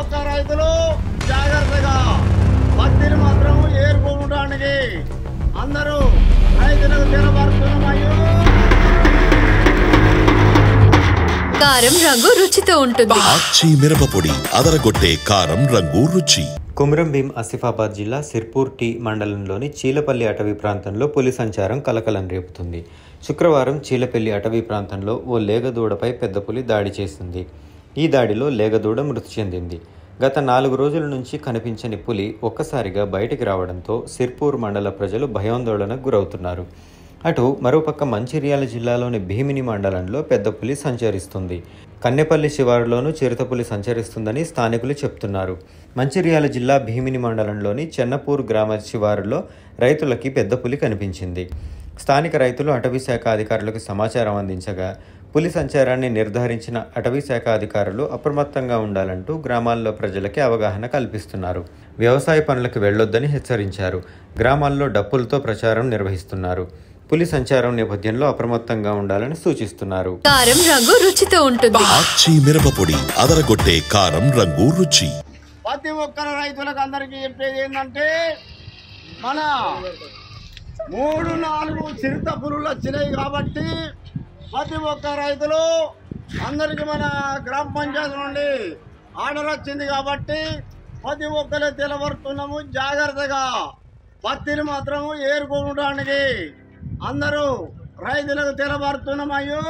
ఒక్క రైతులు జాగ్రత్తగా పత్తిని మాత్రం ఏరుకోవడానికి అందరూ రైతులకు తెలపడుతున్నామయ్యో. కారం రంగు రుచితో ఉంటుంది. ఆచి మిరపపొడి అదరగొట్టే కారం రంగు రుచి. కొమురం భీం ఆసిఫాబాద్ జిల్లా సిర్పూర్ టీ మండలంలోని చీలపల్లి అటవీ ప్రాంతంలో పులి సంచారం కలకలం రేపుతుంది. శుక్రవారం చీలపల్లి అటవీ ప్రాంతంలో ఓ లేగదూడపై పెద్ద పులి దాడి చేసింది. ఈ దాడిలో లేగదూడ మృతి చెందింది. గత 4 రోజుల నుంచి కనిపించని పులి ఒక్కసారిగా బయటికి రావడంతో సిర్పూర్ మండల ప్రజలు భయాందోళనకు గురవుతున్నారు. అటు మరోపక్క మంచిర్యాల జిల్లాలోని భీమిని మండలంలో పెద్ద పులి సంచరిస్తుంది. కన్నెపల్లి శివారులోనూ చిరుతపులి సంచరిస్తుందని స్థానికులు చెప్తున్నారు. మంచిర్యాల జిల్లా భీమిని మండలంలోని చెన్నపూర్ గ్రామ శివారులో రైతులకి పెద్ద పులి కనిపించింది. స్థానిక రైతులు అటవీ శాఖ అధికారులకు సమాచారం అందించగా పులి సంచారాన్ని నిర్ధారించిన అటవీ శాఖ అధికారులు అప్రమత్తంగా ఉండాలంటూ గ్రామాల్లో ప్రజలకి అవగాహన కల్పిస్తున్నారు. వ్యవసాయ పనులకు వెళ్లొద్దని హెచ్చరించారు. గ్రామాల్లో డప్పులతో ప్రచారం నిర్వహిస్తున్నారు. పులి సంచారం నేపథ్యంలో అప్రమత్తంగా ఉండాలని సూచిస్తున్నారు. కారం రంగు రుచితో ఉంటుంది. ఆచి మిరపపొడి అదరగొట్టే కారం రంగు రుచి. ప్రతి ఒక్కరు రైతులకు అందరికీ చెప్పేది ఏంటంటే మన 3-4 చిరుత పులులు వచ్చినాయి కాబట్టి ప్రతి ఒక్క రైతులు అందరికీ మన గ్రామ పంచాయతీ నుండి ఆర్డర్ వచ్చింది కాబట్టి ప్రతి ఒక్కరు తెలబడుతున్నాము. జాగ్రత్తగా పత్తిని మాత్రం ఏరుకోవడానికి అందరూ రైతులకు తెలబడుతున్నామయ్యో.